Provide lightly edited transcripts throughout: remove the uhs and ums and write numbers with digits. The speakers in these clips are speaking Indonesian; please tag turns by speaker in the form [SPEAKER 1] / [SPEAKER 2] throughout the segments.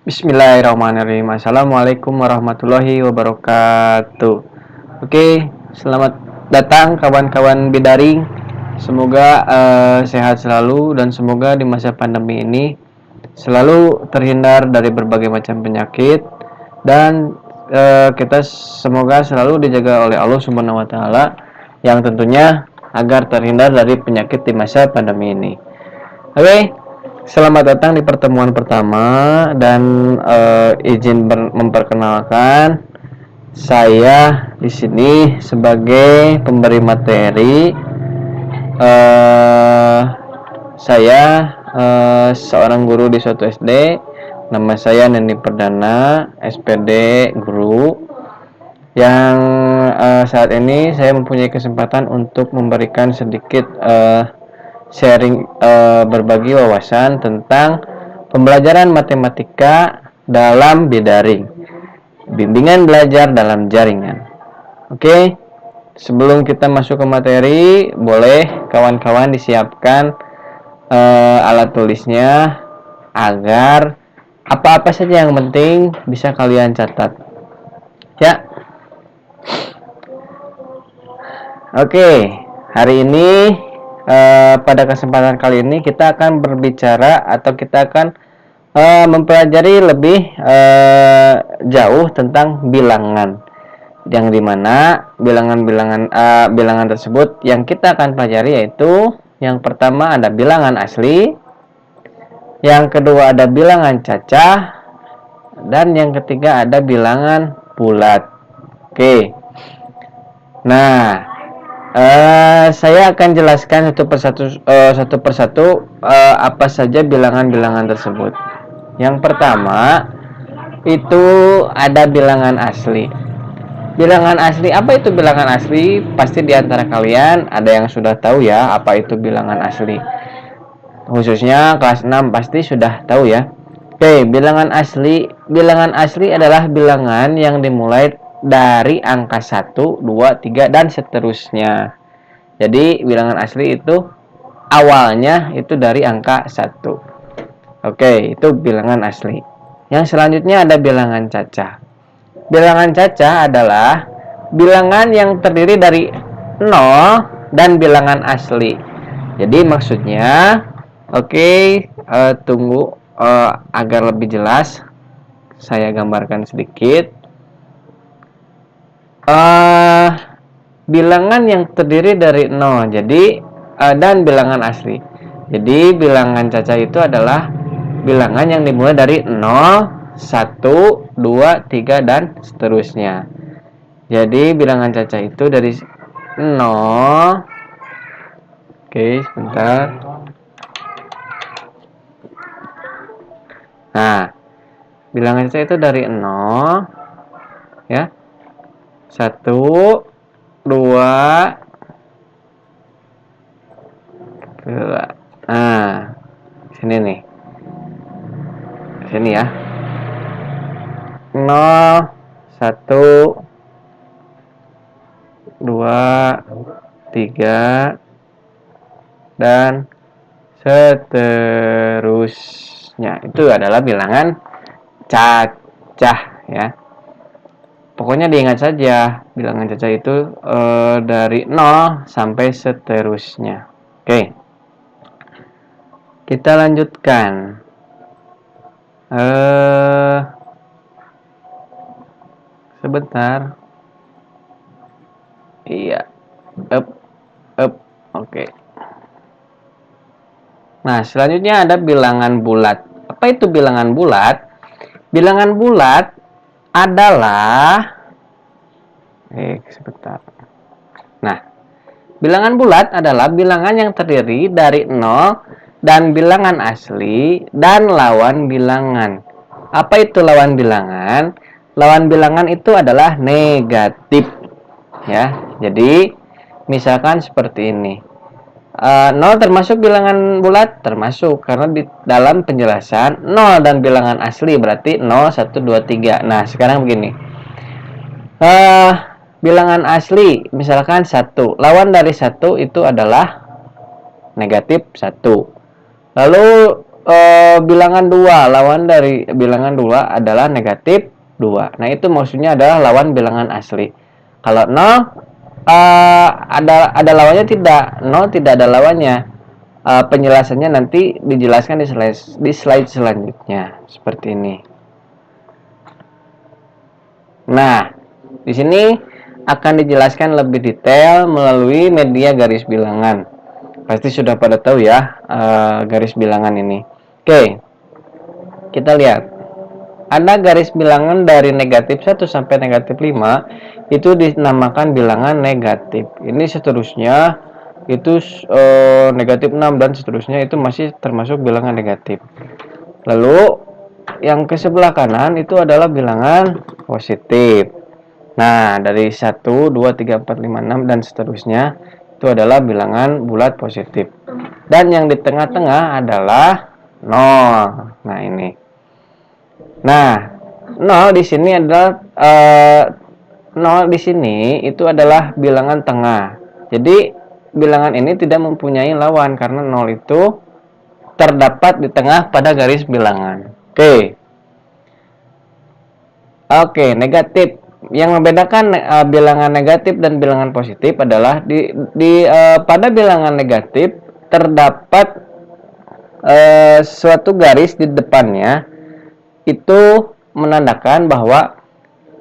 [SPEAKER 1] Bismillahirrahmanirrahim. Assalamualaikum warahmatullahi wabarakatuh. Oke, selamat datang kawan-kawan bidaring. Semoga sehat selalu dan semoga di masa pandemi ini selalu terhindar dari berbagai macam penyakit dan kita semoga selalu dijaga oleh Allah Subhanahu wa taala yang tentunya agar terhindar dari penyakit di masa pandemi ini. Oke, selamat datang di pertemuan pertama dan izin memperkenalkan saya di sini sebagai pemberi materi. Saya seorang guru di suatu SD. Nama saya Neni Perdana, SPD guru. Yang saat ini saya mempunyai kesempatan untuk memberikan sedikit sharing berbagi wawasan tentang pembelajaran matematika dalam bidaring, bimbingan belajar dalam jaringan. Oke, sebelum kita masuk ke materi, boleh kawan-kawan disiapkan alat tulisnya agar apa-apa saja yang penting bisa kalian catat. Ya. Oke, hari ini pada kesempatan kali ini kita akan berbicara atau kita akan mempelajari lebih jauh tentang bilangan, yang dimana bilangan tersebut yang kita akan pelajari yaitu yang pertama ada bilangan asli, yang kedua ada bilangan cacah, dan yang ketiga ada bilangan bulat. Oke, nah saya akan jelaskan satu persatu apa saja bilangan-bilangan tersebut. Yang pertama itu ada bilangan asli. Bilangan asli, apa itu bilangan asli? Pasti di antara kalian ada yang sudah tahu ya apa itu bilangan asli. Khususnya kelas 6 pasti sudah tahu ya. Oke, bilangan asli. Bilangan asli adalah bilangan yang dimulai dari angka 1, 2, 3 dan seterusnya. Jadi bilangan asli itu awalnya itu dari angka 1. Oke, itu bilangan asli. Yang selanjutnya ada bilangan cacah. Bilangan cacah adalah bilangan yang terdiri dari 0 dan bilangan asli. Jadi maksudnya, tunggu agar lebih jelas saya gambarkan sedikit. Bilangan yang terdiri dari 0 jadi dan bilangan asli. Jadi bilangan cacah itu adalah bilangan yang dimulai dari 0, 1, 2, 3 dan seterusnya. Jadi bilangan cacah itu dari 0. Oke, sebentar. Nah, bilangan cacah itu dari 0 ya. 1, 2. Nah, sini nih. Sini ya. 0, 1, 2, 3 dan seterusnya. Itu adalah bilangan cacah ya. Pokoknya diingat saja, bilangan cacah itu dari 0 sampai seterusnya. Oke. Kita lanjutkan. Sebentar. Iya. Oke. Nah, selanjutnya ada bilangan bulat. Apa itu bilangan bulat? Bilangan bulat adalah sebentar. Nah, bilangan bulat adalah bilangan yang terdiri dari 0 dan bilangan asli dan lawan bilangan. Apa itu lawan bilangan? Lawan bilangan itu adalah negatif. Ya. Jadi, misalkan seperti ini. 0 termasuk bilangan bulat? Termasuk, karena di dalam penjelasan 0 dan bilangan asli berarti 0, 1, 2, 3. Nah, sekarang begini. Bilangan asli misalkan 1. Lawan dari 1 itu adalah negatif 1. Lalu bilangan 2, lawan dari bilangan 2 adalah negatif 2. Nah, itu maksudnya adalah lawan bilangan asli. Kalau 0 ada lawannya tidak? 0 tidak ada lawannya. Penjelasannya nanti dijelaskan di slide selanjutnya seperti ini. Nah, di sini akan dijelaskan lebih detail melalui media garis bilangan. Pasti sudah pada tahu ya garis bilangan ini. Oke, kita lihat. Ada garis bilangan dari negatif 1 sampai negatif 5 itu dinamakan bilangan negatif. Ini seterusnya itu negatif 6 dan seterusnya itu masih termasuk bilangan negatif. Lalu yang ke sebelah kanan itu adalah bilangan positif. Nah, dari 1, 2, 3, 4, 5, 6 dan seterusnya itu adalah bilangan bulat positif. Dan yang di tengah-tengah adalah 0. Nah, ini. Nah, 0 di sini adalah 0 di sini itu adalah bilangan tengah. Jadi, bilangan ini tidak mempunyai lawan karena 0 itu terdapat di tengah pada garis bilangan. Oke, negatif. Yang membedakan bilangan negatif dan bilangan positif adalah pada bilangan negatif terdapat suatu garis di depannya itu menandakan bahwa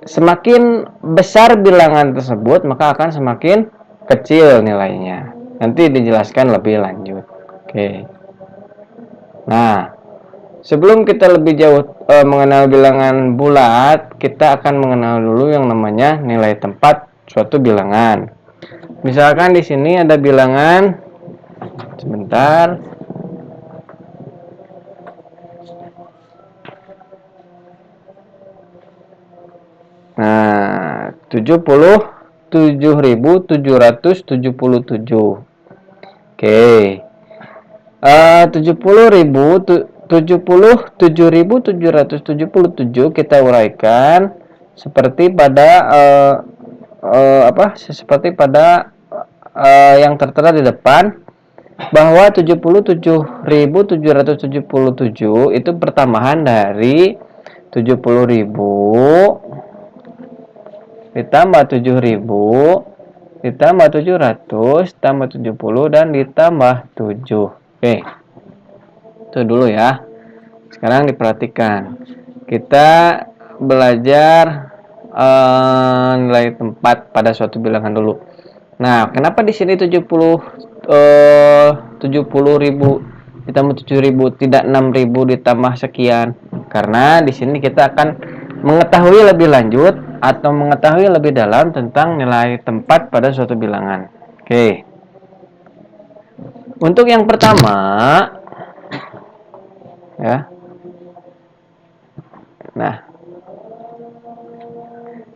[SPEAKER 1] semakin besar bilangan tersebut maka akan semakin kecil nilainya. Nanti dijelaskan lebih lanjut. Oke. Nah, sebelum kita lebih jauh mengenal bilangan bulat, kita akan mengenal dulu yang namanya nilai tempat suatu bilangan. Misalkan di sini ada bilangan, sebentar. Nah, 77.777. Oke. 77.777 kita uraikan seperti pada seperti pada yang tertera di depan, bahwa 77.777 itu pertambahan dari 70.000 ditambah 7.000 ditambah 700 ditambah 70 dan ditambah 7. Oke, itu dulu ya. Sekarang diperhatikan, kita belajar nilai tempat pada suatu bilangan dulu. Nah, kenapa di sini 70.000 ditambah 7.000 tidak 6.000 ditambah sekian? Karena di sini kita akan mengetahui lebih lanjut atau mengetahui lebih dalam tentang nilai tempat pada suatu bilangan. Oke. Untuk yang pertama ya. Nah,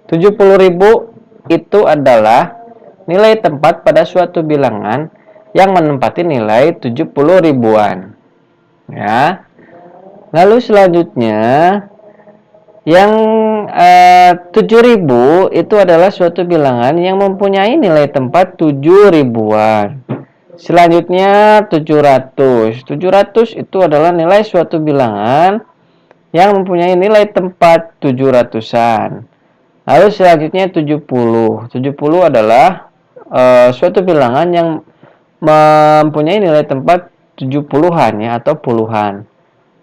[SPEAKER 1] 70.000 itu adalah nilai tempat pada suatu bilangan yang menempati nilai 70 ribuan. Ya. Lalu selanjutnya yang 7.000 itu adalah suatu bilangan yang mempunyai nilai tempat 7 ribuan. Selanjutnya 700. 700 itu adalah nilai suatu bilangan yang mempunyai nilai tempat 700-an. Lalu selanjutnya 70. 70 adalah suatu bilangan yang mempunyai nilai tempat 70-an ya, atau puluhan.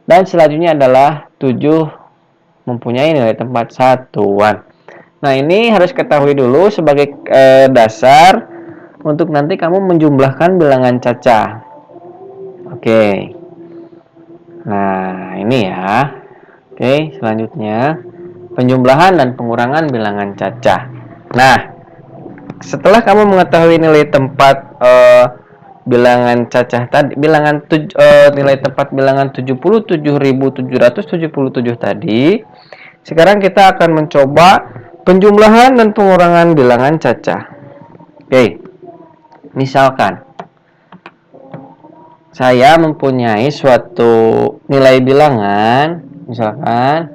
[SPEAKER 1] Dan selanjutnya adalah 7 mempunyai nilai tempat satuan. Nah, ini harus ketahui dulu sebagai dasar untuk nanti kamu menjumlahkan bilangan cacah. Oke. Nah, ini ya. Oke, selanjutnya penjumlahan dan pengurangan bilangan cacah. Nah, setelah kamu mengetahui nilai tempat bilangan cacah tadi, nilai tempat bilangan 77.777 tadi, sekarang kita akan mencoba penjumlahan dan pengurangan bilangan cacah. Oke. Misalkan saya mempunyai suatu nilai bilangan, misalkan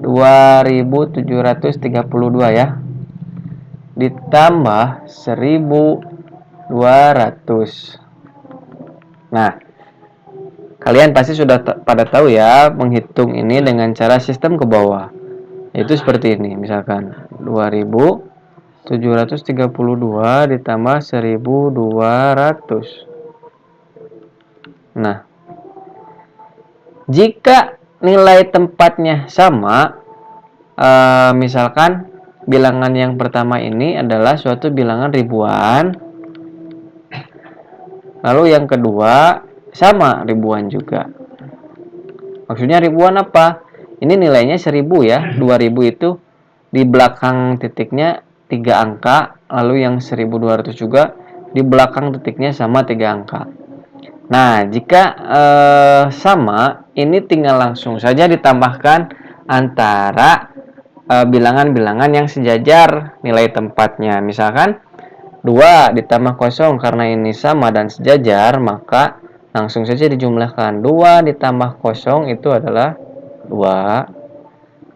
[SPEAKER 1] 2732 ya, ditambah 1200. Nah, Kalian pasti sudah pada tahu ya menghitung ini dengan cara sistem ke bawah. Itu seperti ini, misalkan 2732 ditambah 1200. Nah, jika nilai tempatnya sama, misalkan bilangan yang pertama ini adalah suatu bilangan ribuan, lalu yang kedua sama ribuan juga. Maksudnya ribuan apa? Ini nilainya 1000 ya. 2000 itu di belakang titiknya 3 angka, lalu yang 1200 juga di belakang titiknya sama 3 angka. Nah, jika sama, ini tinggal langsung saja ditambahkan antara bilangan-bilangan yang sejajar nilai tempatnya. Misalkan 2 ditambah 0, karena ini sama dan sejajar, maka langsung saja dijumlahkan. 2 ditambah 0 itu adalah 2.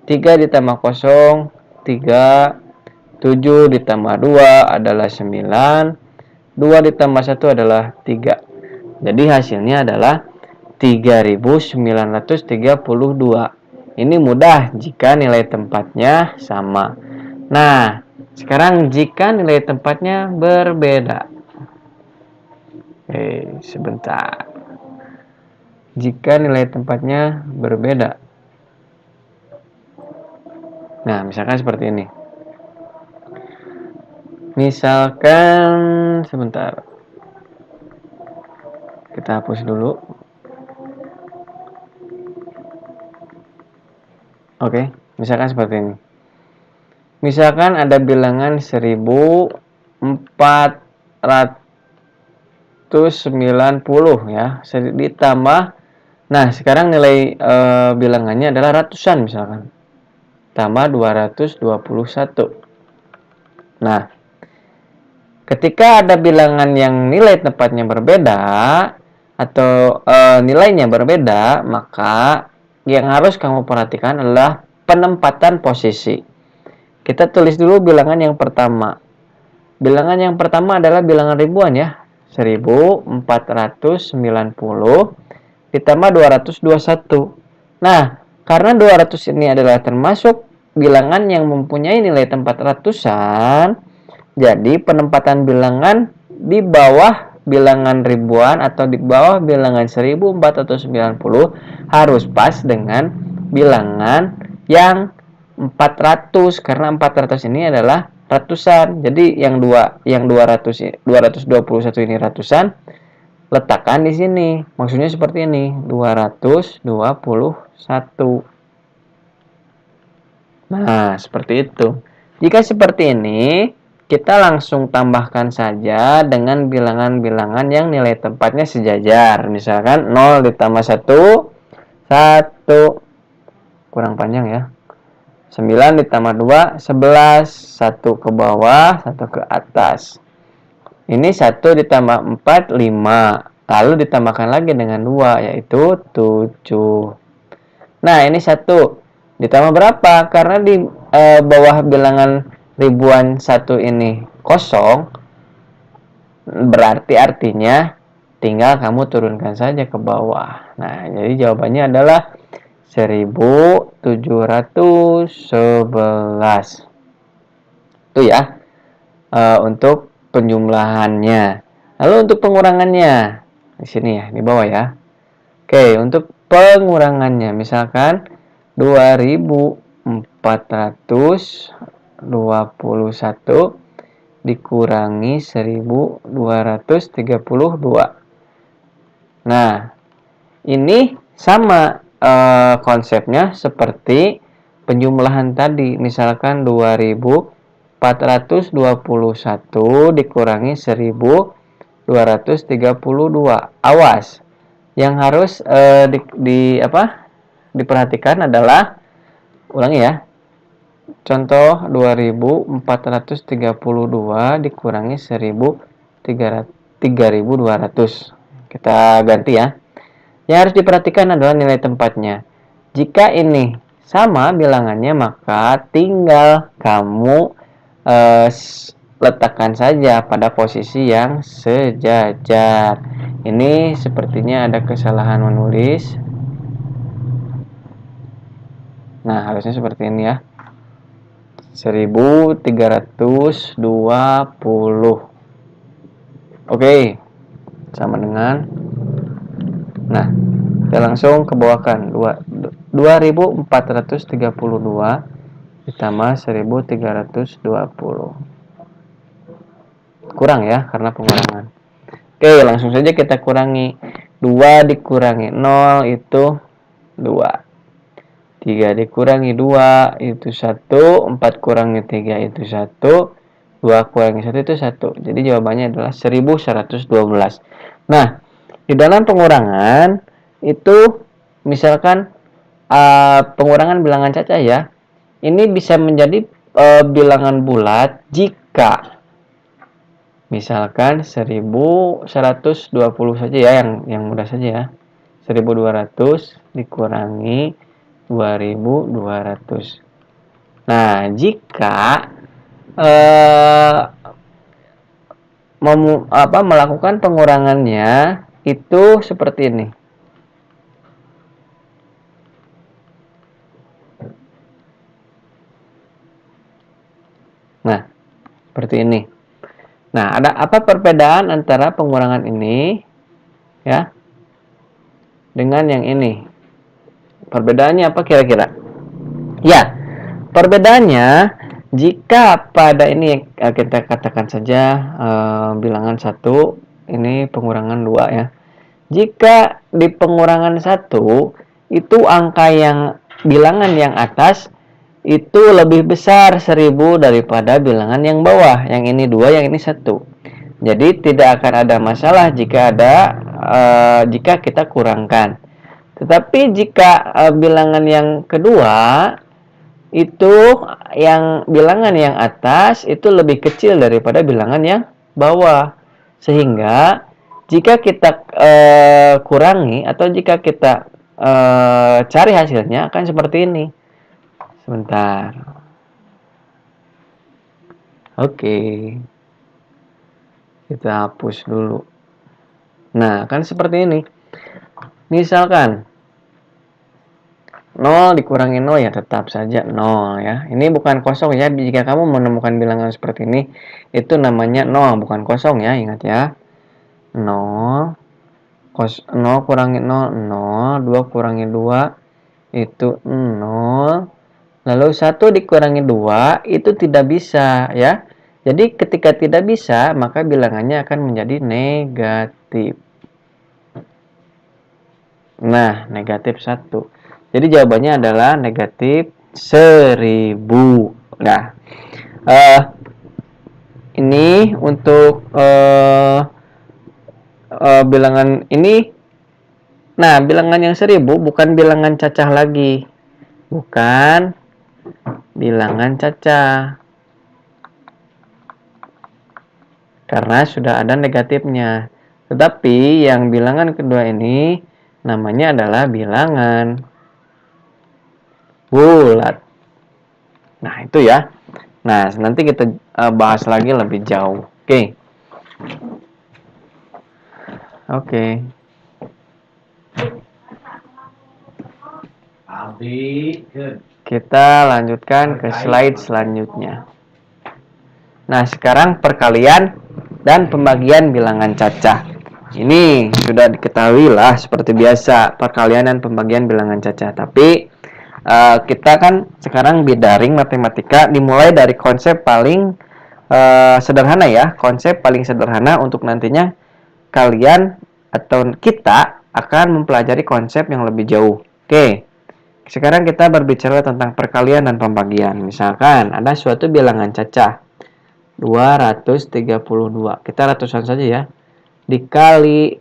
[SPEAKER 1] 3 ditambah 0, 3. 7 ditambah 2 adalah 9. 2 ditambah 1 adalah 3. Jadi hasilnya adalah 3932. Ini mudah jika nilai tempatnya sama. Nah, sekarang jika nilai tempatnya berbeda. Sebentar. Jika nilai tempatnya berbeda. Nah, misalkan seperti ini. Misalkan sebentar. Kita hapus dulu. Oke, misalkan seperti ini. Misalkan ada bilangan 1490 ya, ditambah. Nah, sekarang nilai bilangannya adalah ratusan misalkan. Tambah 221. Nah, ketika ada bilangan yang nilai tempatnya berbeda atau nilainya berbeda, maka yang harus kamu perhatikan adalah penempatan posisi. Kita tulis dulu bilangan yang pertama. Bilangan yang pertama adalah bilangan ribuan ya. 1490 ditambah 221. Nah, karena 200 ini adalah termasuk bilangan yang mempunyai nilai tempat ratusan, jadi penempatan bilangan di bawah bilangan ribuan atau di bawah bilangan 1490 harus pas dengan bilangan yang 400, karena 400 ini adalah ratusan. Jadi yang 221 ini ratusan, letakkan di sini. Maksudnya seperti ini, 221. Nah, seperti itu. Jika seperti ini, kita langsung tambahkan saja dengan bilangan-bilangan yang nilai tempatnya sejajar. Misalkan 0 ditambah 1, 1. Kurang panjang ya. 9 ditambah 2, 11. 1 ke bawah, 1 ke atas. Ini 1 ditambah 4, 5. Lalu ditambahkan lagi dengan 2, yaitu 7. Nah, ini 1. Ditambah berapa? Karena di bawah bilangan ribuan 1 ini kosong, berarti artinya tinggal kamu turunkan saja ke bawah. Nah, jadi jawabannya adalah 1711. Itu ya untuk penjumlahannya. Lalu untuk pengurangannya di sini ya, di bawah ya. Oke, untuk pengurangannya misalkan 2421 dikurangi 1232. Nah, ini sama konsepnya seperti penjumlahan tadi. Misalkan 2421 dikurangi 1232. Awas, yang harus diperhatikan adalah, ulangi ya, contoh 2432 dikurangi 3200. Kita ganti ya. Yang harus diperhatikan adalah nilai tempatnya. Jika ini sama bilangannya, maka tinggal kamu letakkan saja pada posisi yang sejajar. Ini sepertinya ada kesalahan menulis. Nah, harusnya seperti ini ya. 1320. Oke, sama dengan. Nah, kita langsung ke bawahkan 2432 ditambah 1320. Kurang ya karena pengurangan. Oke, langsung saja kita kurangi. 2 dikurangi 0 itu 2. 3 dikurangi 2 itu 1, 4 kurangi 3 itu 1, 2 kurangi 1 itu 1. Jadi jawabannya adalah 1112. Nah, di dalam pengurangan itu misalkan pengurangan bilangan cacah ya. Ini bisa menjadi bilangan bulat jika misalkan 1120 saja ya, yang mudah saja ya. 1200 dikurangi 2200. Nah, jika melakukan pengurangannya itu seperti ini. Nah, seperti ini. Nah, ada apa perbedaan antara pengurangan ini ya dengan yang ini? Perbedaannya apa kira-kira? Ya, perbedaannya jika pada ini kita katakan saja bilangan 1, ini pengurangan 2 ya. Jika di pengurangan 1 itu angka yang bilangan yang atas itu lebih besar 1000 daripada bilangan yang bawah. Yang ini 2, yang ini 1. Jadi tidak akan ada masalah jika jika kita kurangkan. Tetapi jika bilangan yang kedua itu yang bilangan yang atas itu lebih kecil daripada bilangan yang bawah. Sehingga jika kita kurangi atau jika kita cari hasilnya akan seperti ini. Sebentar. Oke. Kita hapus dulu. Nah, kan seperti ini. Misalkan 0 dikurangi 0 ya tetap saja 0 ya. Ini bukan kosong ya. Jika kamu menemukan bilangan seperti ini, itu namanya 0 bukan kosong ya, ingat ya. 0 0 kurangi 0 0, 2 kurangi 2 itu 0. Lalu 1 dikurangi 2 itu tidak bisa ya. Jadi ketika tidak bisa, maka bilangannya akan menjadi negatif. Nah, negatif 1. Jadi jawabannya adalah negatif 1000. Nah, ini untuk bilangan ini. Nah, bilangan yang 1000 bukan bilangan cacah lagi. Bukan bilangan cacah. Karena sudah ada negatifnya. Tetapi yang bilangan kedua ini namanya adalah bilangan bulat. Nah, itu ya. Nah, nanti kita bahas lagi lebih jauh. Oke. Oke. Kita lanjutkan ke slide selanjutnya. Nah, sekarang perkalian dan pembagian bilangan cacah. Ini sudah diketahui lah seperti biasa perkalian dan pembagian bilangan cacah. Tapi kita kan sekarang bidaring matematika dimulai dari konsep paling sederhana ya. Konsep paling sederhana untuk nantinya kalian atau kita akan mempelajari konsep yang lebih jauh. Oke. Sekarang kita berbicara tentang perkalian dan pembagian. Misalkan ada suatu bilangan cacah 232. Kita ratusan saja ya. Dikali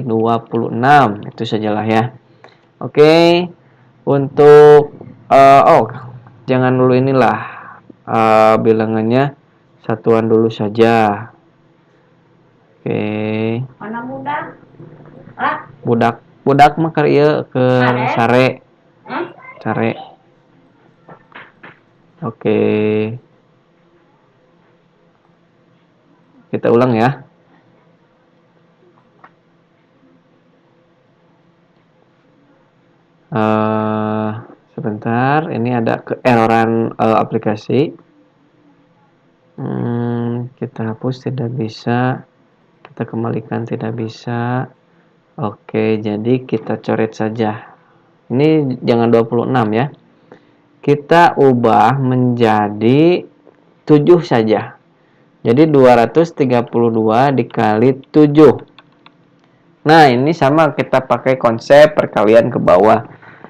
[SPEAKER 1] 26. Itu sajalah ya. Oke. Untuk jangan dulu inilah bilangannya satuan dulu saja. Oke.
[SPEAKER 2] Mana budak?
[SPEAKER 1] Budak mah ke sare. Sare. Oke, kita ulang ya. Sebentar, ini ada keeroran aplikasi. Kita hapus, tidak bisa. Kita kembalikan, tidak bisa. Oke, jadi kita coret saja. Ini jangan 26 ya. Kita ubah menjadi 7 saja. Jadi 232 dikali 7. Nah, ini sama kita pakai konsep perkalian ke bawah.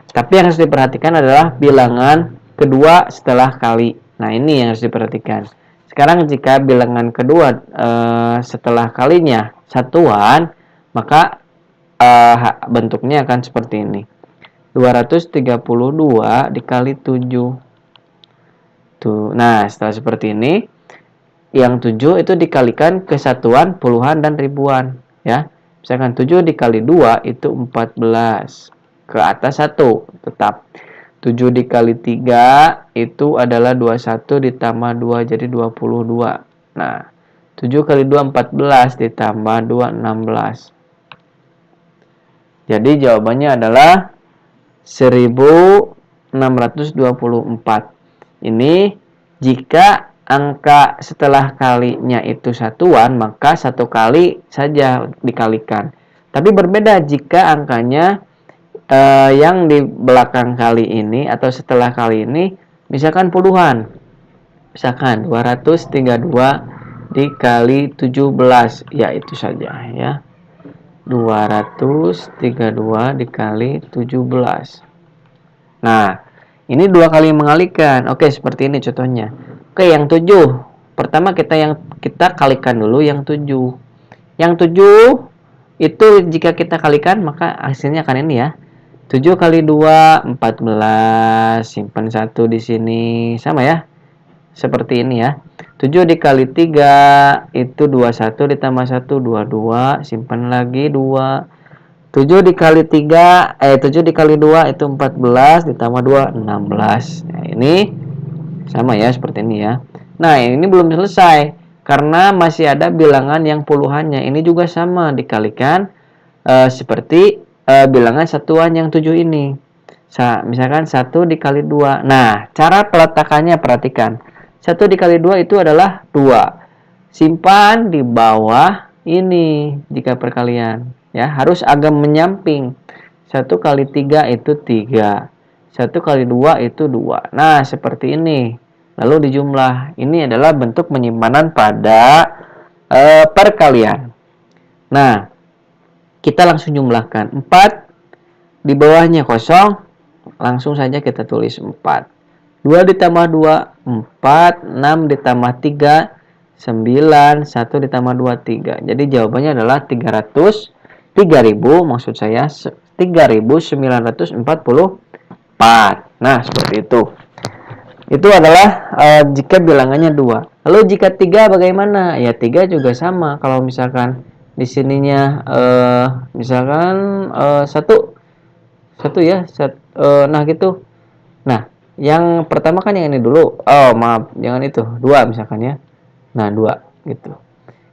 [SPEAKER 1] Tapi yang harus diperhatikan adalah bilangan kedua setelah kali. Nah, ini yang harus diperhatikan. Sekarang jika bilangan kedua setelah kalinya satuan, maka bentuknya akan seperti ini. 232 dikali 7. Tuh. Nah, setelah seperti ini, yang 7 itu dikalikan ke satuan, puluhan, dan ribuan. Ya. Misalkan 7 dikali 2 itu 14. Ke atas 1 tetap. 7 dikali 3 itu adalah 21 ditambah 2 jadi 22. Nah, 7 kali 2 14 ditambah 2 16. Jadi jawabannya adalah 1624. Ini jika angka setelah kalinya itu satuan, maka satu kali saja dikalikan. Tapi berbeda jika angkanya yang di belakang kali ini atau setelah kali ini misalkan puluhan. Misalkan 232 dikali 17, ya itu saja ya. 232 dikali 17. Nah, ini dua kali mengalihkan. Oke, seperti ini contohnya. Oke, yang 7. Pertama kita kalikan dulu yang 7. Yang 7 itu jika kita kalikan maka hasilnya akan ini ya. 7 kali 2 14. Simpan 1 di sini. Sama ya. Seperti ini ya. 7 dikali 3 itu 21 ditambah 1 22, simpan lagi 2. 7 dikali 3 7 dikali 2 itu 14 ditambah 2 16. Nah, ini sama ya seperti ini ya. Nah, ini belum selesai karena masih ada bilangan yang puluhannya. Ini juga sama dikalikan seperti bilangan satuan yang 7 ini. Misalkan 1 dikali 2. Nah, cara peletakannya perhatikan. 1 dikali 2 itu adalah 2. Simpan di bawah ini jika perkalian. Ya, harus agak menyamping. 1 kali 3 itu 3. 1 kali 2 itu 2. Nah, seperti ini. Lalu dijumlah. Ini adalah bentuk penyimpanan pada perkalian. Nah, kita langsung jumlahkan. 4 di bawahnya kosong. Langsung saja kita tulis 4. 2 ditambah 2, 4, 6 ditambah 3, 9, 1 ditambah 2, 3. Jadi jawabannya adalah 3.000, maksud saya 3.944. Nah, seperti itu. Itu adalah jika bilangannya 2. Lalu jika 3 bagaimana? Ya 3 juga sama. Kalau misalkan di sininya misalkan 1 ya. Nah gitu. Nah, yang pertama kan yang ini dulu. Oh, maaf, jangan itu. 2 misalkan ya. Nah, 2 gitu.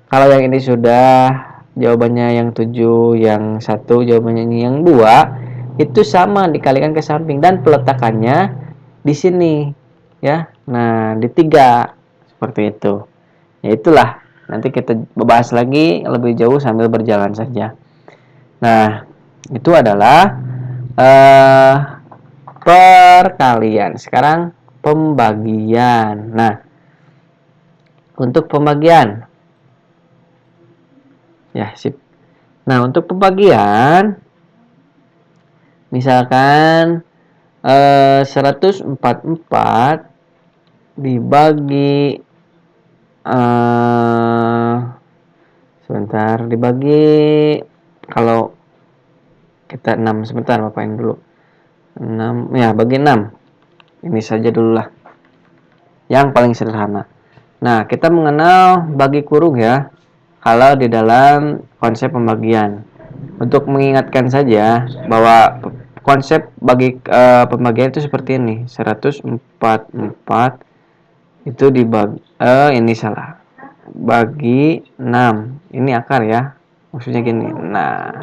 [SPEAKER 1] Kalau yang ini sudah jawabannya yang 7, yang 1 jawabannya yang 2, itu sama dikalikan ke samping dan peletakannya di sini ya. Nah, di 3 seperti itu. Ya itulah. Nanti kita bahas lagi lebih jauh sambil berjalan saja. Nah, itu adalah perkalian. Sekarang pembagian. Nah, untuk pembagian. Ya, sip. Nah, untuk pembagian misalkan 144 dibagi sebentar dibagi kalau kita 6 sebentar apain dulu. 6 ya, bagi 6. Ini saja dulu lah. Yang paling sederhana. Nah, kita mengenal bagi kurung ya. Kalau di dalam konsep pembagian. Untuk mengingatkan saja bahwa konsep bagi pembagian itu seperti ini. 144 itu dibagi ini salah. Bagi 6. Ini akar ya. Maksudnya gini. Nah,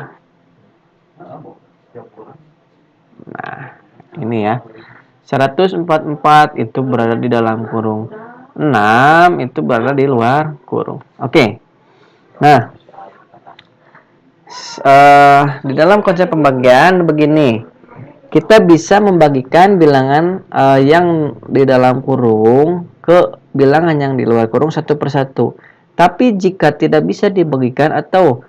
[SPEAKER 1] ini ya. 144 itu berada di dalam kurung. 6 itu berada di luar kurung. Oke. Nah, di dalam konsep pembagian begini. Kita bisa membagikan bilangan yang di dalam kurung ke bilangan yang di luar kurung satu persatu. Tapi jika tidak bisa dibagikan atau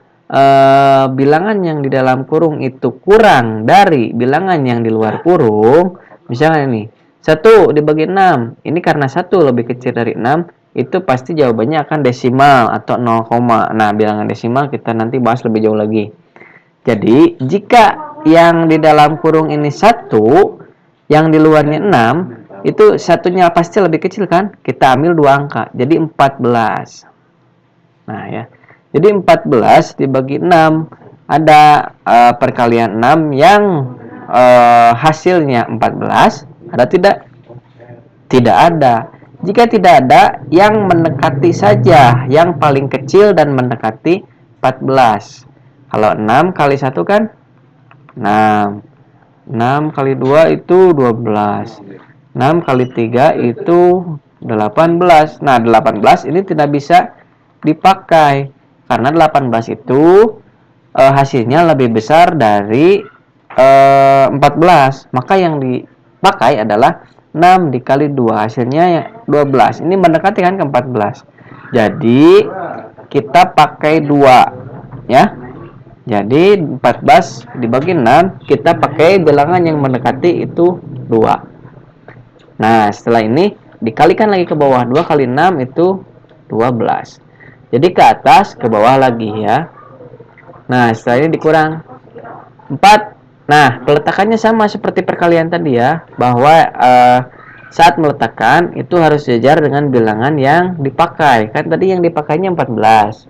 [SPEAKER 1] bilangan yang di dalam kurung itu kurang dari bilangan yang di luar kurung, misalnya ini 1 dibagi 6, ini karena 1 lebih kecil dari 6, itu pasti jawabannya akan desimal atau 0, nah bilangan desimal kita nanti bahas lebih jauh lagi. Jadi jika yang di dalam kurung ini 1, yang di luarnya 6, itu satunya pasti lebih kecil kan? Kita ambil 2 angka, jadi 14. Nah ya, jadi 14 dibagi 6, ada perkalian 6 yang hasilnya 14, ada tidak? Tidak ada. Jika tidak ada, yang mendekati saja, yang paling kecil dan mendekati 14. Kalau 6 kali 1 kan 6. 6 kali 2 itu 12. 6 kali 3 itu 18. Nah, 18 ini tidak bisa dipakai karena 18 itu hasilnya lebih besar dari 14. Maka yang dipakai adalah 6 dikali 2, hasilnya 12. Ini mendekati kan ke 14. Jadi kita pakai 2 ya. Jadi 14 dibagi 6, kita pakai bilangan yang mendekati itu 2. Nah, setelah ini dikalikan lagi ke bawah. 2 kali 6 itu 12. Jadi ke atas, ke bawah lagi ya. Nah, setelah ini dikurang 4. Nah, peletakannya sama seperti perkalian tadi ya, bahwa saat meletakkan itu harus sejajar dengan bilangan yang dipakai. Kan tadi yang dipakainya 14.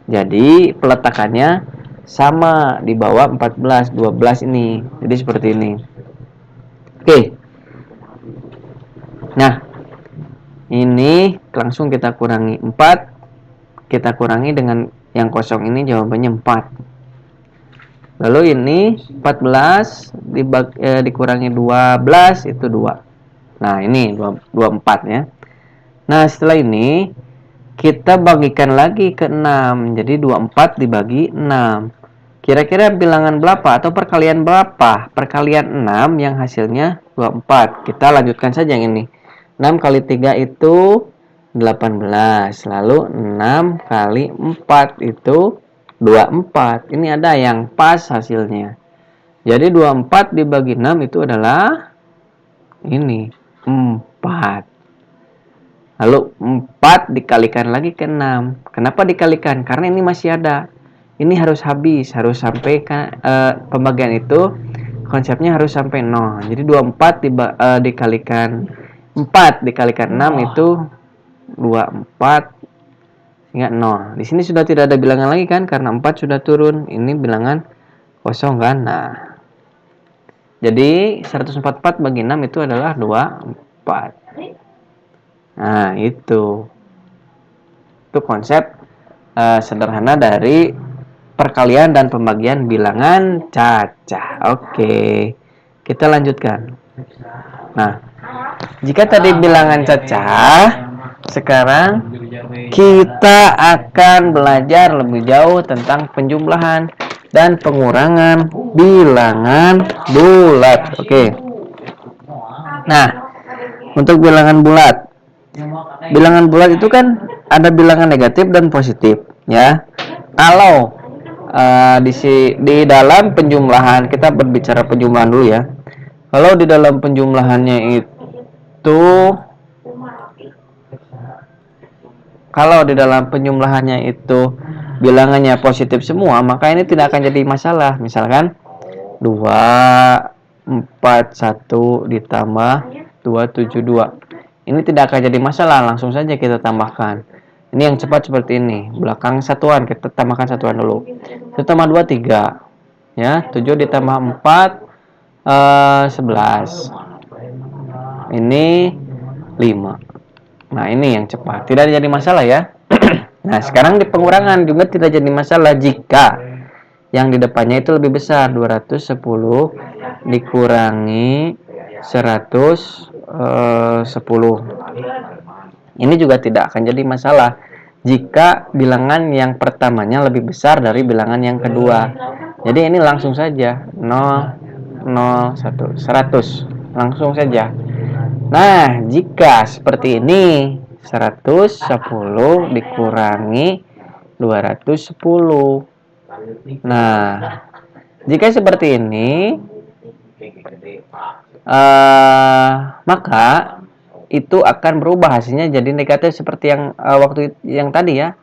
[SPEAKER 1] Jadi peletakannya sama di bawah 14, 12 ini. Jadi seperti ini. Oke. Nah, ini langsung kita kurangi 4. Kita kurangi dengan yang kosong ini, jawabannya 4. Lalu ini 14 dikurangi 12 itu 2. Nah, ini 24 ya. Nah, setelah ini kita bagikan lagi ke 6. Jadi 24 dibagi 6. Kira-kira bilangan berapa atau perkalian berapa? Perkalian 6 yang hasilnya 24. Kita lanjutkan saja yang ini. 6 kali 3 itu 18. Lalu 6 kali 4 itu 24. Ini ada yang pas hasilnya. Jadi 24 dibagi 6 itu adalah ini 4. Lalu 4 dikalikan lagi ke 6. Kenapa dikalikan? Karena ini masih ada. Ini harus habis, harus sampai pembagian itu konsepnya harus sampai 0. Jadi 24 dikalikan 4 dikalikan 6 itu 24 hingga 0. Di sini sudah tidak ada bilangan lagi kan karena 4 sudah turun. Ini bilangan kosong kan. Nah. Jadi 144 bagi 6 itu adalah 24. Nah, itu konsep sederhana dari perkalian dan pembagian bilangan cacah. Oke, kita lanjutkan. Nah, jika tadi bilangan cacah, sekarang kita akan belajar lebih jauh tentang penjumlahan dan pengurangan bilangan bulat. Oke. Nah, untuk bilangan bulat, bilangan bulat itu kan ada bilangan negatif dan positif, ya. Kalau di dalam penjumlahan, kita berbicara penjumlahan dulu ya. Kalau di dalam penjumlahannya itu, bilangannya positif semua, maka ini tidak akan jadi masalah. Misalkan 2, 4, 1 ditambah 2, 7, 2. Ini tidak akan jadi masalah, langsung saja kita tambahkan. Ini yang cepat seperti ini. Belakang satuan, kita tambahkan satuan dulu. 1 tambah 2, 3. Ya, 7 ditambah 4, 11. Ini 5. Nah, ini yang cepat. Tidak jadi masalah ya. Nah, sekarang di pengurangan juga tidak jadi masalah jika yang di depannya itu lebih besar. 210 dikurangi 110. Ini juga tidak akan jadi masalah jika bilangan yang pertamanya lebih besar dari bilangan yang kedua. Jadi ini langsung saja 0, 0, 1, 100. Langsung saja. Nah, jika seperti ini 110 dikurangi 210. Nah, jika seperti ini maka itu akan berubah hasilnya jadi negatif seperti yang waktu yang tadi ya.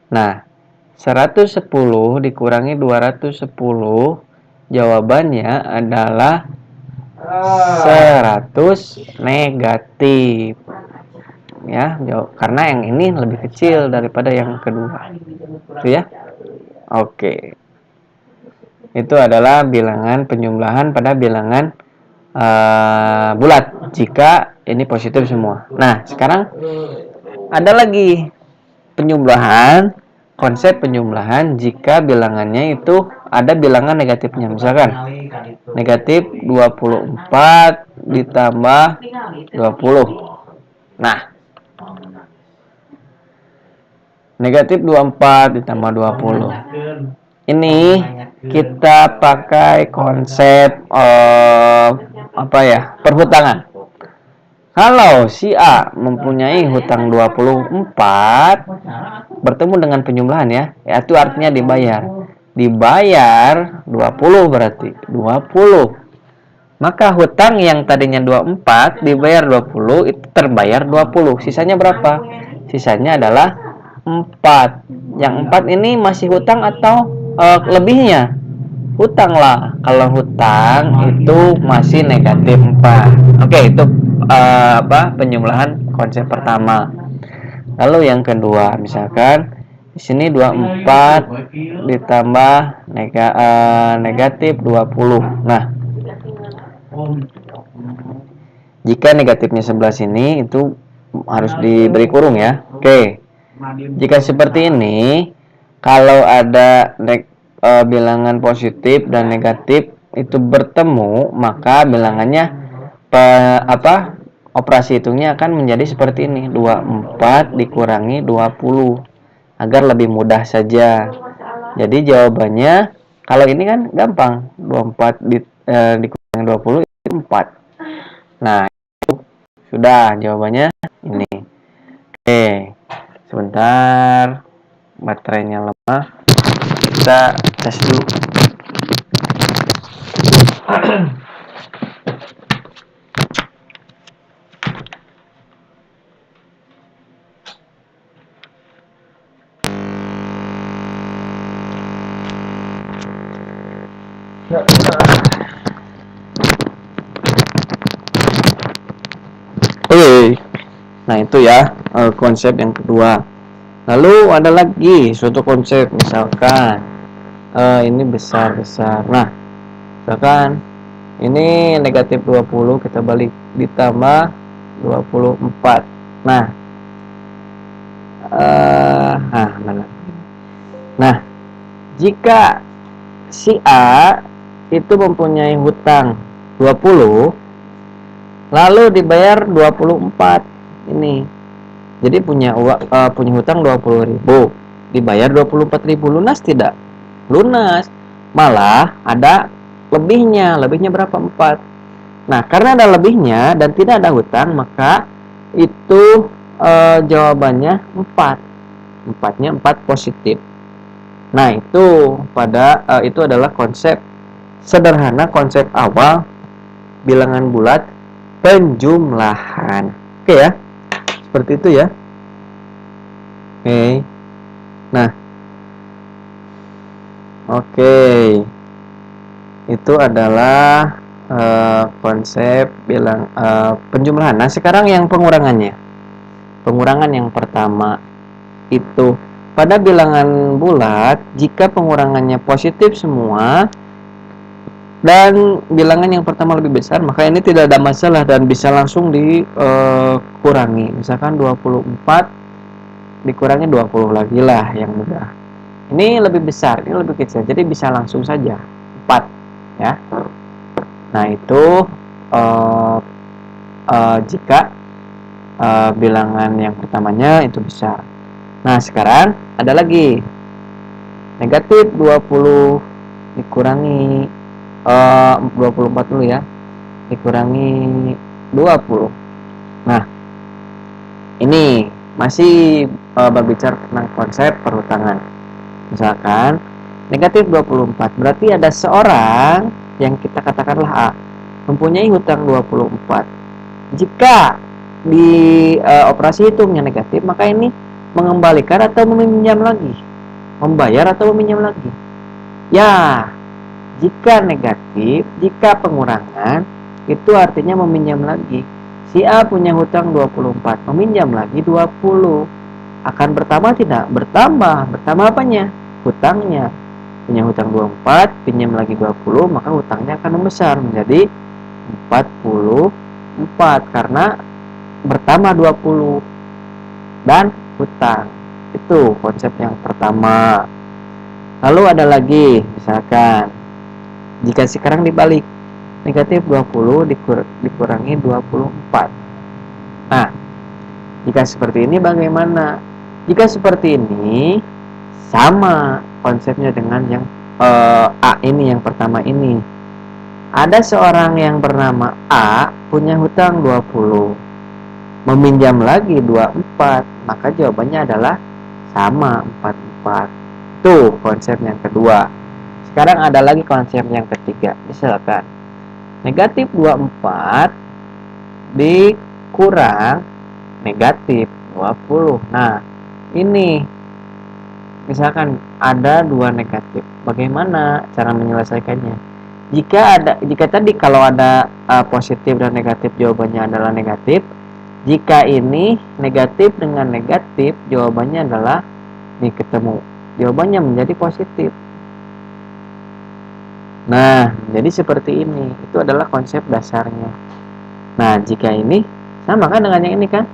[SPEAKER 1] Nah, 110 dikurangi 210, jawabannya adalah 100 negatif. Ya, karena yang ini lebih kecil daripada yang kedua. Itu ya. Oke. Itu adalah bilangan penjumlahan pada bilangan bulat jika ini positif semua. Nah, sekarang ada lagi penjumlahan, konsep penjumlahan jika bilangannya itu ada bilangan negatifnya. Misalkan negatif 24 ditambah 20. Nah, negatif 24 ditambah 20. Ini kita pakai konsep perhutangan. Kalau si A mempunyai hutang 24 bertemu dengan penjumlahan ya, itu artinya dibayar. Dibayar 20 berarti 20. Maka hutang yang tadinya 24 dibayar 20 itu terbayar 20. Sisanya berapa? Sisanya adalah 4. Yang 4 ini masih hutang atau lebihnya? Hutang lah. Kalau hutang itu masih negatif 4. Oke, itu penjumlahan konsep pertama. Lalu yang kedua, misalkan di sini 24 ditambah negatif 20. Nah, jika negatifnya 11 ini itu harus diberi kurung ya. Oke. Jika seperti ini, kalau ada bilangan positif dan negatif itu bertemu, maka bilangannya operasi hitungnya akan menjadi seperti ini, 24 dikurangi 20 agar lebih mudah saja. Jadi jawabannya kalau ini kan gampang, 24 dikurangi 20 itu 4. Nah, itu sudah jawabannya ini. Oke. Sebentar, baterainya lemah. Kita tes dulu. Nah, itu ya konsep yang kedua. Lalu ada lagi suatu konsep, misalkan ini besar-besar. Nah, misalkan ini negatif 20 kita balik ditambah 24. Nah, jika si A itu mempunyai hutang 20 lalu dibayar 24 ini. Jadi punya hutang 20.000, dibayar 24.000, lunas tidak? Lunas. Malah ada lebihnya. Lebihnya berapa? 4. Nah, karena ada lebihnya dan tidak ada hutang, maka itu jawabannya 4. 4-nya 4 positif. Nah, itu adalah konsep sederhana, konsep awal bilangan bulat penjumlahan. Oke ya. Seperti itu ya. Oke. Nah. Oke. Itu adalah konsep penjumlahan. Nah, sekarang yang pengurangannya. Pengurangan yang pertama itu pada bilangan bulat, jika pengurangannya positif semua, dan bilangan yang pertama lebih besar, maka ini tidak ada masalah dan bisa langsung dikurangi. Misalkan 24 dikurangi 20 lagi lah yang mudah. Ini lebih besar, ini lebih kecil, jadi bisa langsung saja 4 ya. Nah itu jika bilangan yang pertamanya itu besar. Nah sekarang ada lagi negatif 20 dikurangi 24 dulu ya, dikurangi 20. Nah ini masih berbicara tentang konsep perutangan. Misalkan negatif 24 berarti ada seorang yang kita katakanlah A mempunyai hutang 24. Jika di operasi hitungnya negatif, maka ini mengembalikan atau meminjam lagi, membayar atau meminjam lagi. Ya, jika negatif, jika pengurangan, itu artinya meminjam lagi. Si A punya hutang 24, meminjam lagi 20. Akan bertambah tidak? Bertambah. Bertambah apanya? Hutangnya. Punya hutang 24, pinjam lagi 20, maka hutangnya akan membesar menjadi 44 karena bertambah 20 dan hutang. Itu konsep yang pertama. Lalu ada lagi, misalkan jika sekarang dibalik, negatif 20 dikurangi 24. Nah, jika seperti ini bagaimana? Jika seperti ini, sama konsepnya dengan yang A ini, yang pertama ini. Ada seorang yang bernama A punya hutang 20, meminjam lagi 24, maka jawabannya adalah sama 44. Itu konsep yang kedua. Sekarang ada lagi konsep yang ketiga. Misalkan negatif 24 dikurang negatif 20. Nah, ini misalkan ada dua negatif. Bagaimana cara menyelesaikannya? Jika tadi kalau ada positif dan negatif jawabannya adalah negatif. Jika ini negatif dengan negatif jawabannya adalah ketemu. Jawabannya menjadi positif. Nah, jadi seperti ini. Itu adalah konsep dasarnya. Nah, jika ini sama kan dengan yang ini kan?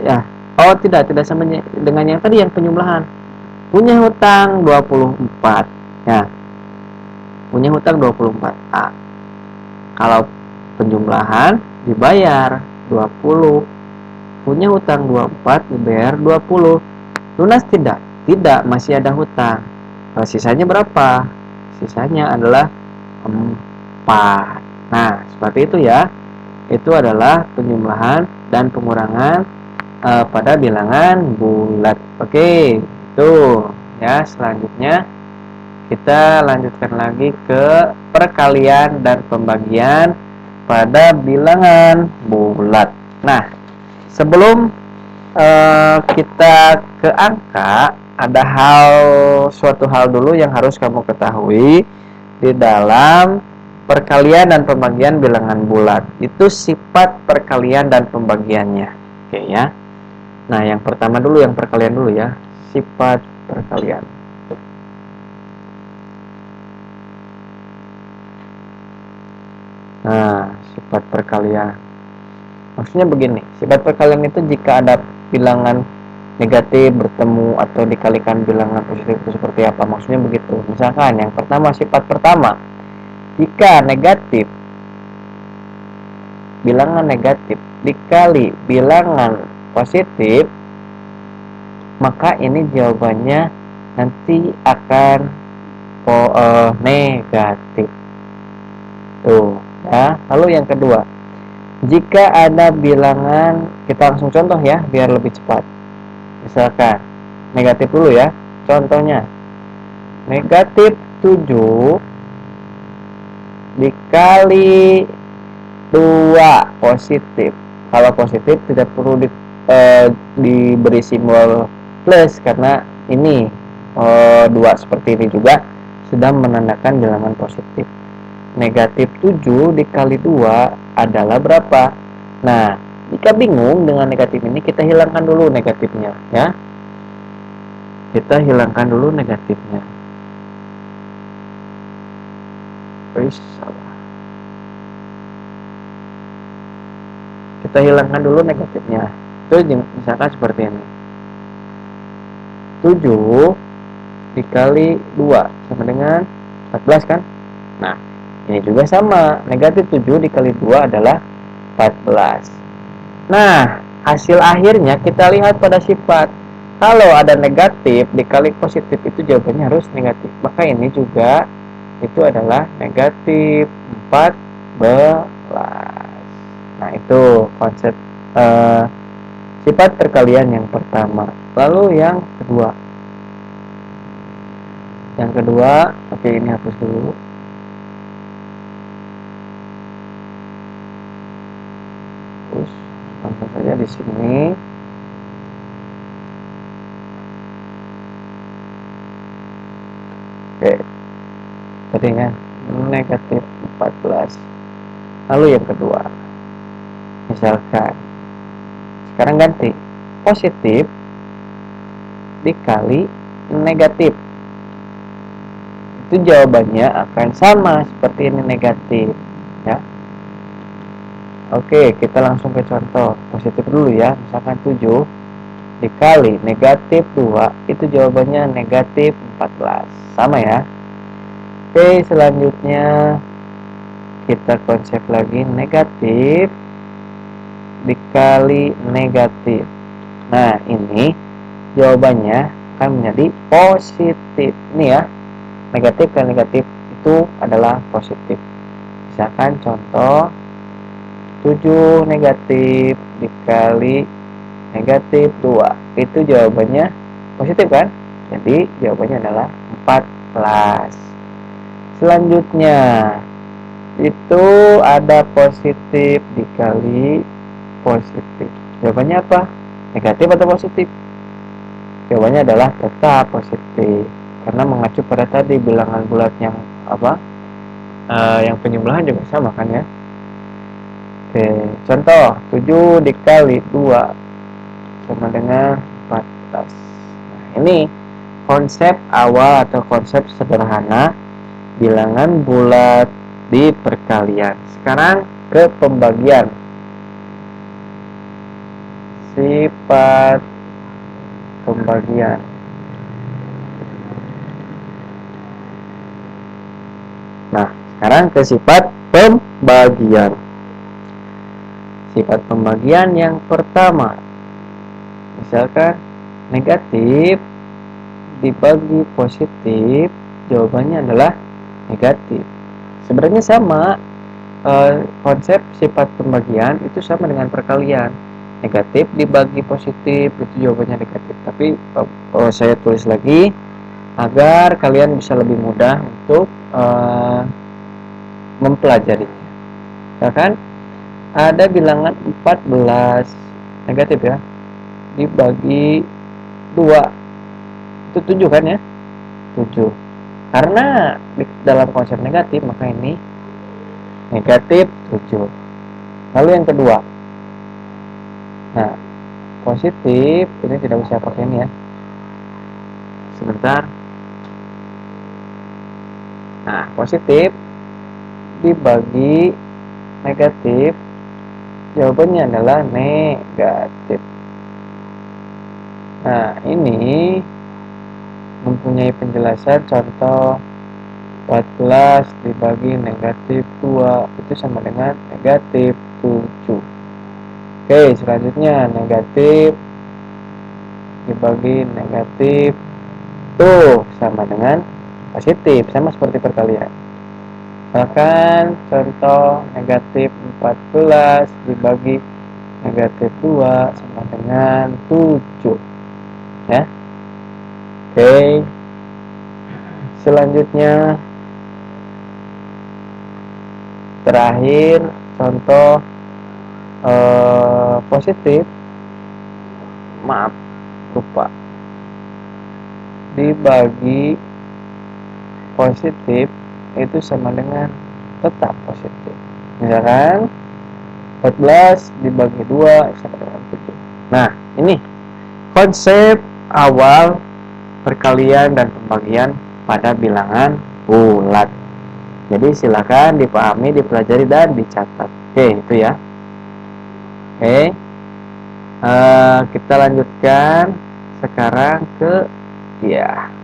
[SPEAKER 1] Ya. Oh, tidak sama dengan yang tadi yang penyumlahan. Punya hutang 24. Ya. Punya hutang 24A. Kalau penjumlahan dibayar 20. Punya hutang 24 dibayar 20. Lunas tidak? Tidak, masih ada hutang. Sisanya berapa? Sisanya adalah 4. Nah, seperti itu ya. Itu adalah penjumlahan dan pengurangan pada bilangan bulat. Oke, itu ya. Selanjutnya kita lanjutkan lagi ke perkalian dan pembagian pada bilangan bulat. Nah, sebelum kita ke angka, ada suatu hal dulu yang harus kamu ketahui di dalam perkalian dan pembagian bilangan bulat. Itu sifat perkalian dan pembagiannya. Oke ya. Nah, yang pertama dulu, yang perkalian dulu ya. Sifat perkalian. Nah, sifat perkalian. Maksudnya begini, sifat perkalian itu jika ada bilangan negatif bertemu atau dikalikan bilangan positif itu seperti apa? Maksudnya begitu. Misalkan yang pertama, sifat pertama, jika negatif, bilangan negatif dikali bilangan positif, maka ini jawabannya nanti akan negatif. Tuh ya. Lalu yang kedua, jika ada bilangan, kita langsung contoh ya biar lebih cepat. Misalkan negatif dulu ya. Contohnya negatif 7 dikali 2 positif. Kalau positif tidak perlu diberi simbol plus karena ini 2 seperti ini juga sudah menandakan bilangan positif. Negatif 7 dikali 2 adalah berapa? Nah, jika bingung dengan negatif ini, kita hilangkan dulu negatifnya ya. Kita hilangkan dulu negatifnya. salah. Kita hilangkan dulu negatifnya. Itu misalkan seperti ini. 7 dikali 2 sama dengan 14 kan? Nah, ini juga sama. Negatif 7 dikali 2 adalah 14. Nah, hasil akhirnya kita lihat pada sifat. Kalau ada negatif dikali positif itu jawabannya harus negatif. Maka ini juga itu adalah negatif 14. Nah, itu konsep sifat perkalian yang pertama. Lalu yang kedua. Yang kedua, oke, ini hapus dulu. Terus langsung saja di sini. Oke. Tadi ya, negatif 14. Lalu yang kedua. Misalkan sekarang ganti positif dikali negatif, itu jawabannya akan sama seperti ini negatif ya. Oke, kita langsung ke contoh positif dulu ya. Misalkan 7 dikali negatif 2, itu jawabannya negatif 14, sama ya. Oke, selanjutnya kita konsep lagi negatif dikali negatif. Nah, ini jawabannya akan menjadi positif. Ini ya, negatif dan negatif itu adalah positif. Misalkan contoh 7 negatif dikali negatif 2, itu jawabannya positif kan? Jadi jawabannya adalah 14. Selanjutnya itu ada positif dikali positif. Jawabannya apa? Negatif atau positif? Jawabannya adalah tetap positif, karena mengacu pada tadi bilangan bulat yang yang penyebelahan juga sama kan ya. Oke, contoh 7 dikali 2 sama dengan 14. Nah, ini konsep awal atau konsep sederhana bilangan bulat di perkalian. Sekarang ke pembagian. Sifat pembagian. Nah, sekarang ke sifat pembagian. Sifat pembagian yang pertama, misalkan negatif dibagi positif, jawabannya adalah negatif. Sebenarnya sama, konsep sifat pembagian itu sama dengan perkalian. Negatif dibagi positif, itu jawabannya negatif. Tapi saya tulis lagi agar kalian bisa lebih mudah untuk mempelajarinya. Misalkan ada bilangan 14 negatif ya, dibagi 2, itu 7 kan ya, 7. Karena di dalam konsep negatif, maka ini negatif 7. Lalu yang kedua, nah positif ini tidak usah pakai ini ya, sebentar. Nah, positif dibagi negatif, jawabannya adalah negatif. Nah, ini mempunyai penjelasan. Contoh 14 dibagi negatif 2, itu sama dengan negatif 7. Oke, selanjutnya negatif dibagi negatif tuh sama dengan positif, sama seperti perkalian. Misalkan contoh negatif 14 dibagi negatif 2 sama dengan 7 ya. Oke, selanjutnya terakhir contoh positif, maaf lupa, dibagi positif itu sama dengan tetap positif. Misalkan 14 dibagi 2 sama dengan 7. Nah, ini konsep awal perkalian dan pembagian pada bilangan bulat. Jadi silakan dipahami, dipelajari, dan dicatat. Oke, itu ya. Oke, kita lanjutkan sekarang ke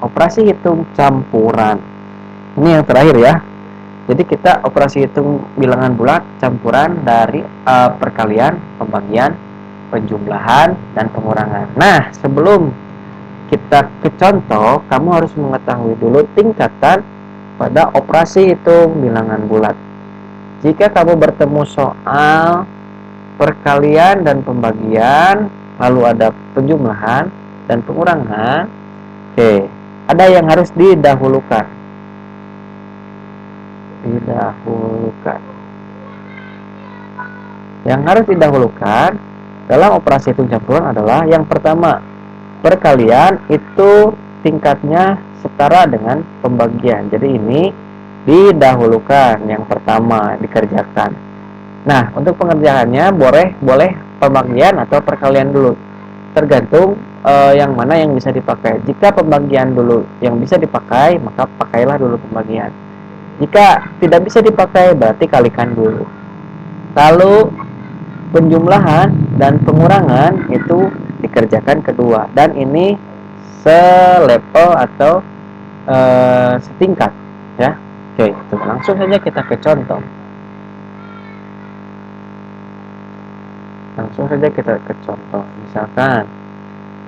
[SPEAKER 1] operasi hitung campuran. Ini yang terakhir ya. Jadi kita operasi hitung bilangan bulat campuran dari perkalian, pembagian, penjumlahan, dan pengurangan. Nah, sebelum kita ke contoh, kamu harus mengetahui dulu tingkatan pada operasi hitung bilangan bulat. Jika kamu bertemu soal perkalian dan pembagian, lalu ada penjumlahan dan pengurangan, ada yang harus didahulukan. Yang harus didahulukan dalam operasi hitung campuran adalah yang pertama, perkalian itu tingkatnya setara dengan pembagian. Jadi ini didahulukan, yang pertama dikerjakan. Nah, untuk pengerjaannya boleh pembagian atau perkalian dulu, tergantung yang mana yang bisa dipakai. Jika pembagian dulu yang bisa dipakai, maka pakailah dulu pembagian. Jika tidak bisa dipakai, berarti kalikan dulu. Lalu penjumlahan dan pengurangan itu dikerjakan kedua, dan ini selevel atau setingkat ya. Oke, itu langsung saja kita ke contoh. Misalkan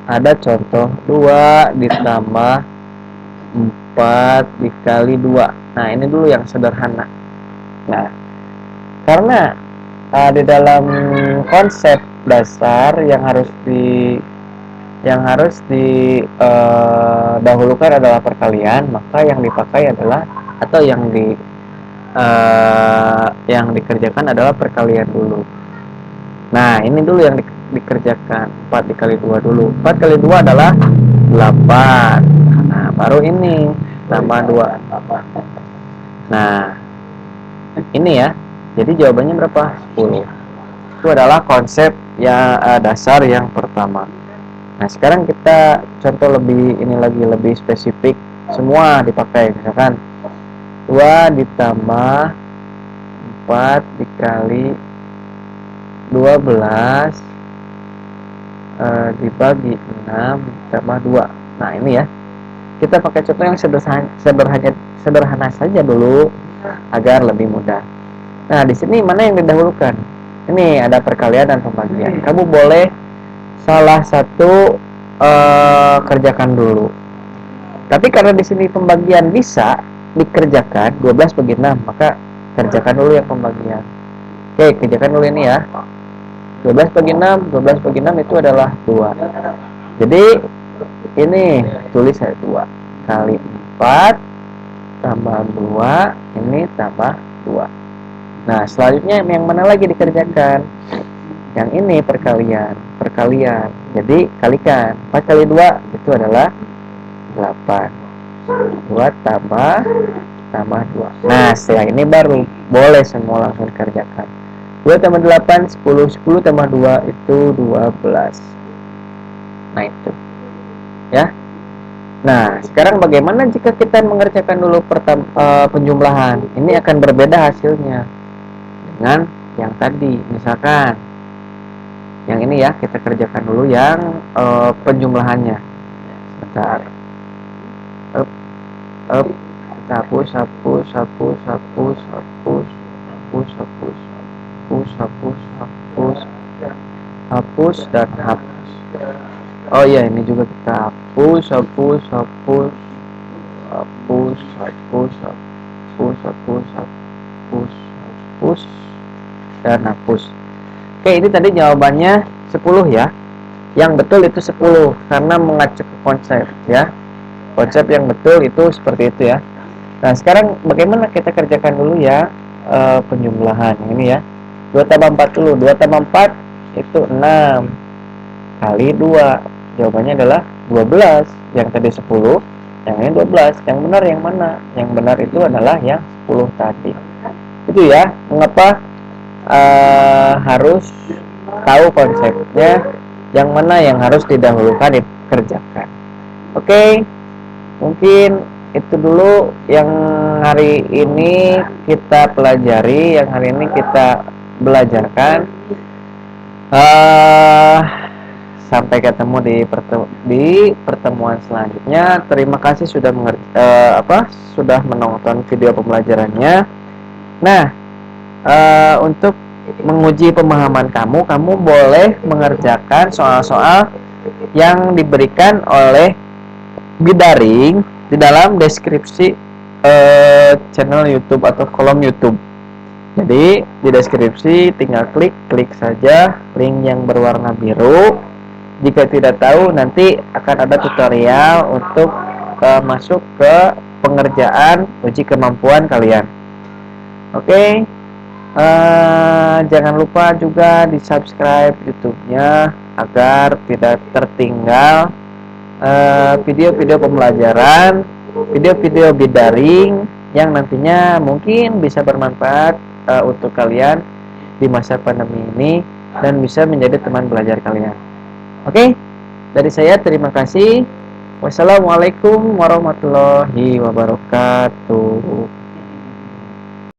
[SPEAKER 1] ada contoh 2 ditambah 4 dikali 2. Nah, ini dulu yang sederhana. Nah, karena di dalam konsep dasar yang harus didahulukan adalah perkalian, maka yang dipakai adalah atau yang dikerjakan adalah perkalian dulu. Nah, ini dulu yang dikerjakan, 4 dikali 2 dulu. 4 kali 2 adalah 8. Nah, baru ini tambah 2. Nah, ini ya. Jadi jawabannya berapa? 10. Itu adalah konsep yang dasar yang pertama. Nah, sekarang kita contoh lebih spesifik, semua dipakai. Misalkan 2 ditambah 4 dikali 12 dibagi 6 tambah 2. Nah, ini ya. Kita pakai contoh yang sederhana saja dulu agar lebih mudah. Nah, di sini mana yang didahulukan? Ini ada perkalian dan pembagian. Kamu boleh salah satu kerjakan dulu. Tapi karena di sini pembagian bisa dikerjakan 12 bagi 6, maka kerjakan dulu yang pembagian. Oke, kerjakan dulu ini ya. 12 bagi 6 itu adalah 2. Jadi ini tulis saya 2 kali 4 tambah 2, ini tambah 2. Nah, selanjutnya yang mana lagi dikerjakan? Yang ini perkalian. Jadi kalikan. 4 kali 2 itu adalah 8. 2 tambah 2. Nah, setelah ini baru boleh semua langsung dikerjakan. 2 tambah 8 10, 10 tambah 2 itu 12. Nah, itu ya. Nah, sekarang bagaimana jika kita mengerjakan dulu penjumlahan? Ini akan berbeda hasilnya dengan yang tadi. Misalkan yang ini ya, kita kerjakan dulu yang penjumlahannya. Bentar. Hapus dan hapus. Oh iya, ini juga kita hapus dan hapus. Oke, ini tadi jawabannya 10 ya. Yang betul itu 10 karena mengacu ke konsep ya. Konsep yang betul itu seperti itu ya. Nah, sekarang bagaimana kita kerjakan dulu ya penjumlahan ini ya. 2 tambah 4 dulu. 2 tambah 4 itu 6 kali 2. Jawabannya adalah 12. Yang tadi 10, yang ini 12. Yang benar yang mana? Yang benar itu adalah yang 10 tadi. Itu ya, mengapa harus tahu konsepnya, yang mana yang harus didahulukan dikerjakan. Oke, mungkin itu dulu yang hari ini kita pelajari, yang hari ini kita belajarkan. Sampai ketemu di pertemuan selanjutnya. Terima kasih sudah sudah menonton video pembelajarannya. Nah, untuk menguji pemahaman kamu boleh mengerjakan soal-soal yang diberikan oleh Bidaring di dalam deskripsi channel YouTube atau kolom YouTube. Jadi di deskripsi tinggal klik saja link yang berwarna biru. Jika tidak tahu, nanti akan ada tutorial untuk masuk ke pengerjaan uji kemampuan kalian. Oke. Jangan lupa juga di subscribe YouTube-nya agar tidak tertinggal video-video pembelajaran, video-video Bidaring yang nantinya mungkin bisa bermanfaat untuk kalian di masa pandemi ini dan bisa menjadi teman belajar kalian. Oke, dari saya terima kasih. Wassalamualaikum warahmatullahi wabarakatuh.